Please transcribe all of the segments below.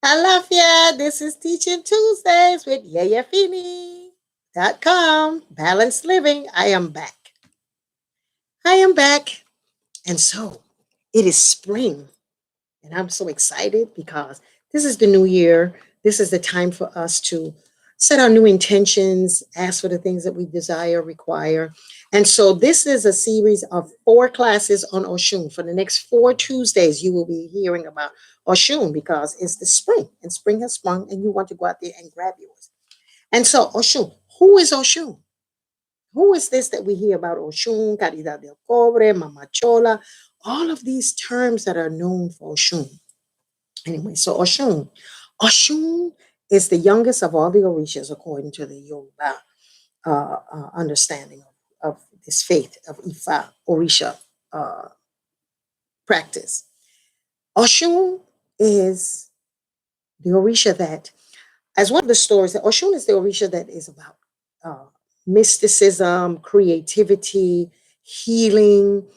Alafia, this is Teaching Tuesdays with Yeyefini.com. Balanced Living. I am back. I am back. And so it is spring. And I'm so excited because this is the new year. This is the time for us to set our new intentions, ask for the things that we desire, require. And so this is a series of 4 classes on Oshun. For the next 4 Tuesdays, you will be hearing about Oshun because it's the spring and spring has sprung and you want to go out there and grab yours. And so Oshun, who is Oshun? Who is this that we hear about Oshun, Caridad del Cobre, Mama Chola, all of these terms that are known for Oshun? Anyway, so Oshun is the youngest of all the Orishas according to the Yoruba understanding of this faith of Ifa, Orisha uh, practice. Oshun is the Orisha that, as one of the stories, that Oshun is the Orisha that is about uh, mysticism, creativity, healing,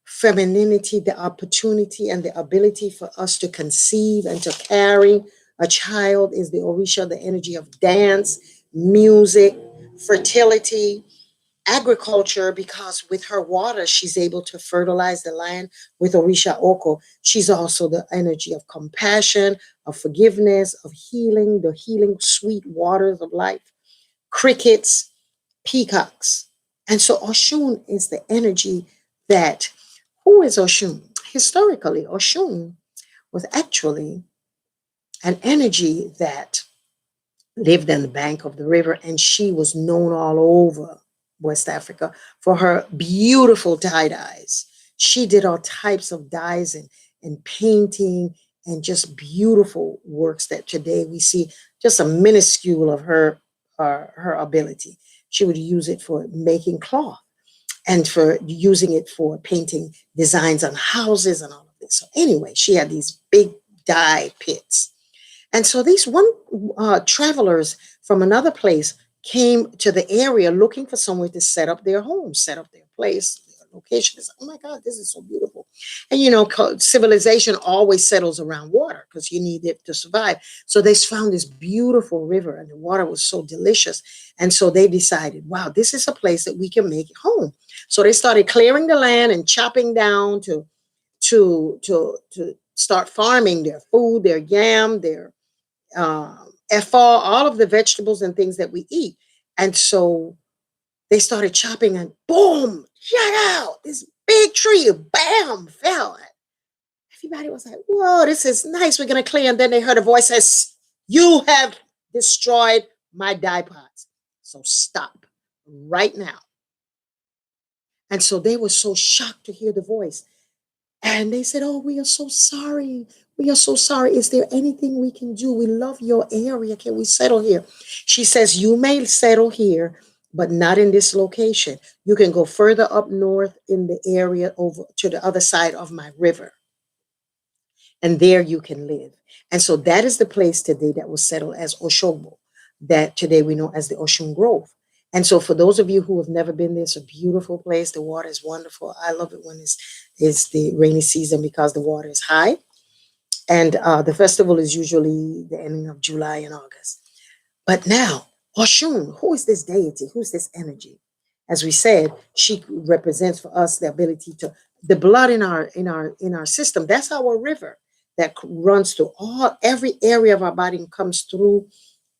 femininity, the opportunity and the ability for us to conceive and to carry a child is the Orisha, the energy of dance, music, fertility, agriculture, because with her water, she's able to fertilize the land. With Orisha Oko, she's also the energy of compassion, of forgiveness, of healing, the healing sweet waters of life, crickets, peacocks. And so Oshun is the energy that, who is Oshun? Historically, Oshun was actually an energy that lived on the bank of the river, and she was known all over West Africa for her beautiful tie-dyes. She did all types of dyes and painting and just beautiful works that today we see just a minuscule of her ability. She would use it for making cloth and for using it for painting designs on houses and all of this. So anyway, she had these big dye pits, and so these one travelers from another place came to the area looking for somewhere to set up their home, set up their place, their location. It's, oh my God, this is so beautiful. And you know, civilization always settles around water because you need it to survive. So they found this beautiful river and the water was so delicious. And so they decided, wow, this is a place that we can make home. So they started clearing the land and chopping down to start farming their food, their yam, their effa, all of the vegetables and things that we eat. And so they started chopping and boom, shut out, this big tree, bam, fell. Everybody was like, whoa, this is nice. We're going to clear. And then they heard a voice says, you have destroyed my dye pots. So stop right now. And so they were so shocked to hear the voice. And they said, oh, we are so sorry. We are so sorry. Is there anything we can do? We love your area. Can we settle here? She says, you may settle here, but not in this location. You can go further up north in the area over to the other side of my river. And there you can live. And so that is the place today that was settled as Oshogbo, that today we know as the Oshun Grove. And so for those of you who have never been there, it's a beautiful place. The water is wonderful. I love it when it's the rainy season because the water is high. And the festival is usually the ending of July and August. But now, Oshun, who is this deity? Who's this energy? As we said, she represents for us the ability to the blood in our system. That's our river that runs through every area of our body and comes through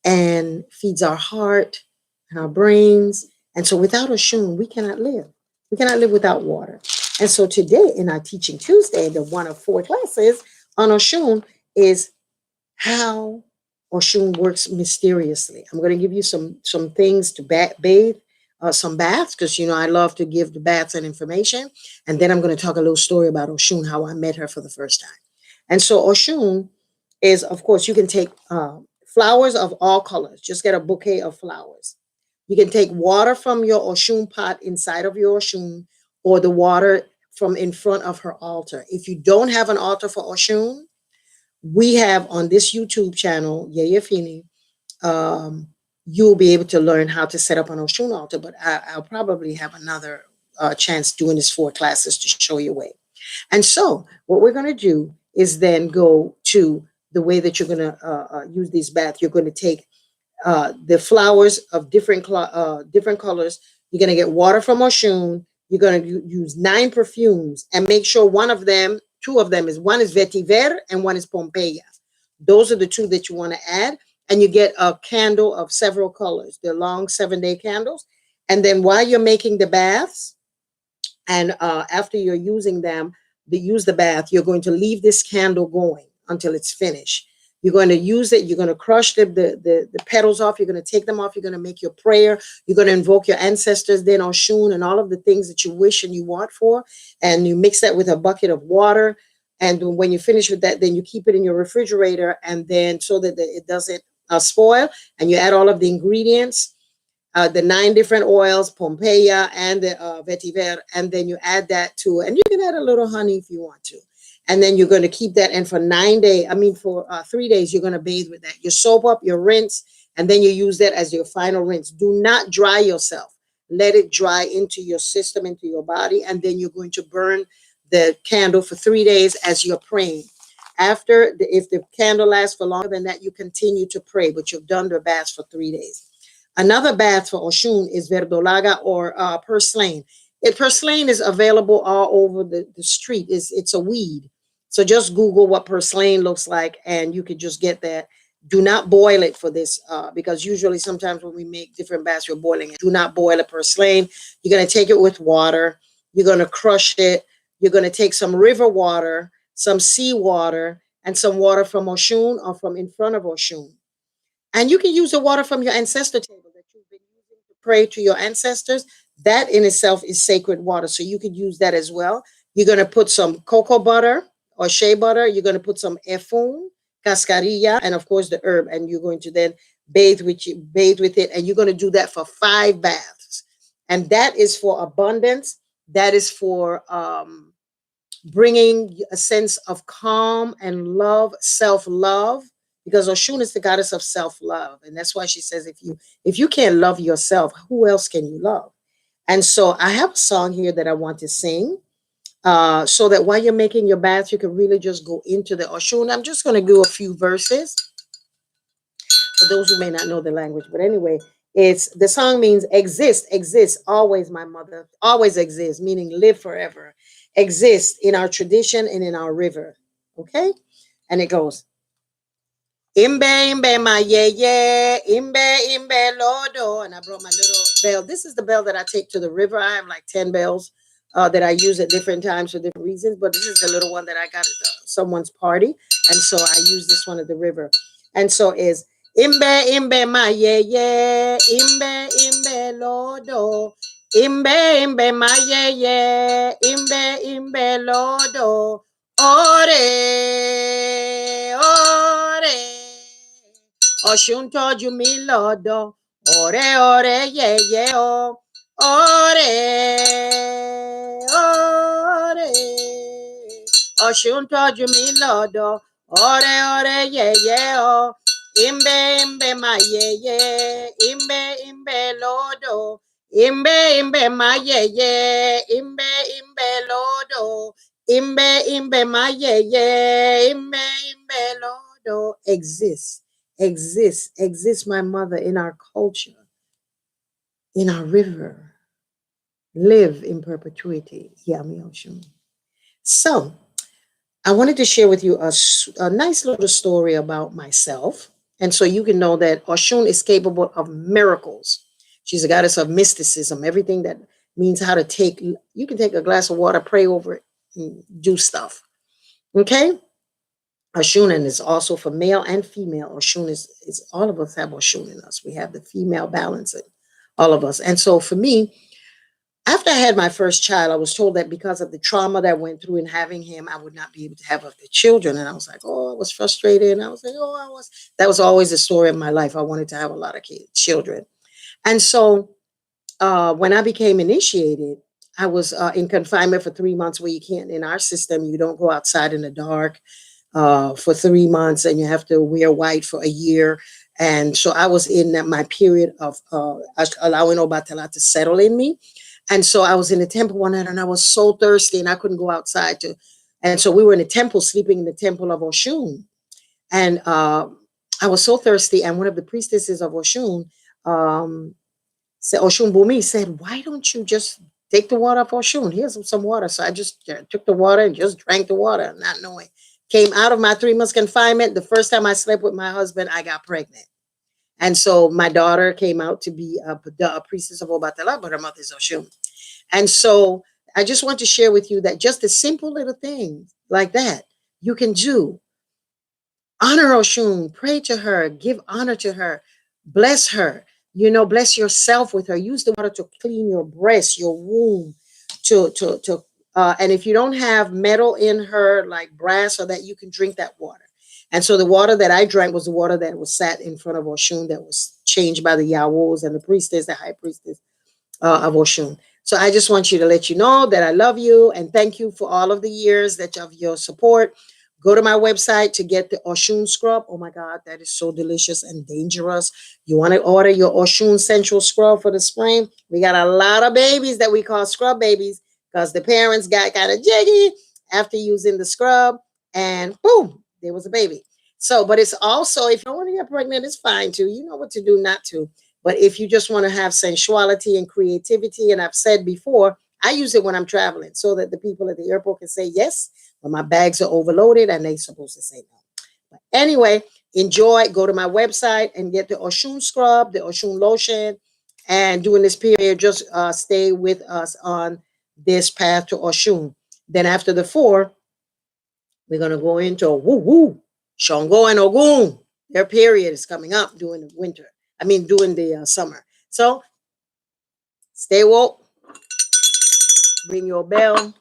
and feeds our heart and our brains. And so without Oshun, we cannot live. We cannot live without water. And so today in our Teaching Tuesday, the one of 4 classes on Oshun is how Oshun works mysteriously. I'm going to give you some things to bathe, some baths, because you know I love to give the baths and information. And then I'm going to talk a little story about Oshun, how I met her for the first time. And so Oshun is, of course, you can take flowers of all colors. Just get a bouquet of flowers. You can take water from your Oshun pot inside of your Oshun, or the water from in front of her altar. If you don't have an altar for Oshun, we have on this YouTube channel, Yeyefini, um, you'll be able to learn how to set up an Oshun altar, but I'll probably have another chance doing this 4 classes to show you a way. And so what we're going to do is then go to the way that you're going to use these baths. You're going to take the flowers of different colors. You're going to get water from Oshun. You're going to use 9 perfumes and make sure one of them, 2 of them is one is vetiver and one is pompeya. Those are the 2 that you want to add. And you get a candle of several colors. They're long 7-day candles. And then while you're making the baths, and after you're using them, use the bath, you're going to leave this candle going until it's finished. You're going to use it. You're going to crush the petals off. You're going to take them off. You're going to make your prayer. You're going to invoke your ancestors, then Oshun, and all of the things that you wish and you want for. And you mix that with a bucket of water. And when you finish with that, then you keep it in your refrigerator, and then so that it doesn't spoil. And you add all of the ingredients, the 9 different oils, pompeya and the vetiver, and then you add that to, and you can add a little honey if you want to. And then you're going to keep that. And for 9 days, for 3 days, you're going to bathe with that. You soap up, you rinse, and then you use that as your final rinse. Do not dry yourself. Let it dry into your system, into your body. And then you're going to burn the candle for 3 days as you're praying. After, if the candle lasts for longer than that, you continue to pray, but you've done the bath for 3 days. Another bath for Oshun is verdolaga or purslane. Purslane is available all over the street. It's a weed. So just Google what purslane looks like, and you could just get that. Do not boil it for this because usually sometimes when we make different baths, we're boiling it. Do not boil a purslane. You're going to take it with water. You're going to crush it. You're going to take some river water, some sea water, and some water from Oshun or from in front of Oshun. And you can use the water from your ancestor table that you've been using to pray to your ancestors. That in itself is sacred water. So you could use that as well. You're going to put some cocoa butter or shea butter. You're going to put some efun, cascarilla, and of course the herb. And you're going to then bathe with it. And you're going to do that for 5 baths. And that is for abundance. That is for bringing a sense of calm and love, self-love. Because Oshun is the goddess of self-love. And that's why she says, if you can't love yourself, who else can you love? And so I have a song here that I want to sing so that while you're making your bath, you can really just go into the Oshun. I'm just going to do a few verses for those who may not know the language. But anyway, the song means exist, always, my mother, always exist, meaning live forever, exist in our tradition and in our river. Okay? And it goes, Imbe, imbe, my ye, imbe, lodo. And I brought my little bell. This is the bell that I take to the river. I have like 10 bells that I use at different times for different reasons. But this is the little one that I got at someone's party. And so I use this one at the river. And so is imbe, my ye, imbe, lodo. Imbe, my ye, imbe, lodo. Ore, Oshun tọ́jú mi lọ́dọ̀. Ore, ye, oh. Ore. Oshun tọ́jú mi lọ́dọ̀. Ore, ye, oh. Imbe, my ye. Imbe, lodo. Imbe, my ye. Imbe, lodo. Imbe, my ye. Imbe, lodo. Exist, my mother, in our culture, in our river. Live in perpetuity. Yami Oshun. So, I wanted to share with you a nice little story about myself. And so you can know that Oshun is capable of miracles. She's a goddess of mysticism, everything that means how to take, you can take a glass of water, pray over it, and do stuff. Okay? Oshun, and is also for male and female. Oshun is all of us have Oshun in us. We have the female balance in all of us. And so for me, after I had my first child, I was told that because of the trauma that I went through in having him, I would not be able to have other children. And I was like, oh, I was frustrated. And I was like, that was always the story of my life. I wanted to have a lot of children. And so when I became initiated, I was in confinement for 3 months where you can't, in our system, you don't go outside in the dark for 3 months and you have to wear white for a year. And so I was in my period of allowing Obatala to settle in me. And so I was in the temple one night and I was so thirsty and I couldn't go outside and so we were in the temple, sleeping in the temple of Oshun. And I was so thirsty. And one of the priestesses of Oshun said, Oshun Bumi said, why don't you just take the water of Oshun? Here's some water. So I just took the water and just drank the water, not knowing. Came out of my 3 months confinement. The first time I slept with my husband, I got pregnant. And so my daughter came out to be a priestess of Obatala, but her mother's Oshun. And so I just want to share with you that just a simple little thing like that you can do. Honor Oshun, pray to her, give honor to her, bless her, bless yourself with her. Use the water to clean your breast, your womb, and if you don't have metal in her, like brass or that, you can drink that water. And so the water that I drank was the water that was sat in front of Oshun, that was changed by the Yawos and the priestess, the high priestess of Oshun. So I just want you to let you know that I love you and thank you for all of the years that of your support. Go to my website to get the Oshun scrub. Oh my God, that is so delicious and dangerous. You want to order your Oshun Central scrub for the spring? We got a lot of babies that we call scrub babies because the parents got kind of jiggy after using the scrub and boom, there was a baby. So, but it's also, if you don't want to get pregnant, it's fine too. You know what to do not to. But if you just want to have sensuality and creativity, and I've said before, I use it when I'm traveling so that the people at the airport can say yes, but my bags are overloaded and they're supposed to say no. But anyway, enjoy. Go to my website and get the Oshun scrub, the Oshun lotion. And during this period, just stay with us on this path to Oshun. Then after the 4, we're going to go into woo woo, Shango and Ogun. Their period is coming up during the winter. I mean, during the summer. So stay woke, ring your bell,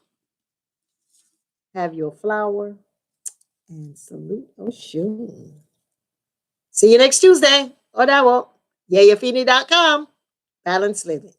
have your flower, and salute Oshun. See you next Tuesday. Odaabo. Yeyefini.com. Balance living.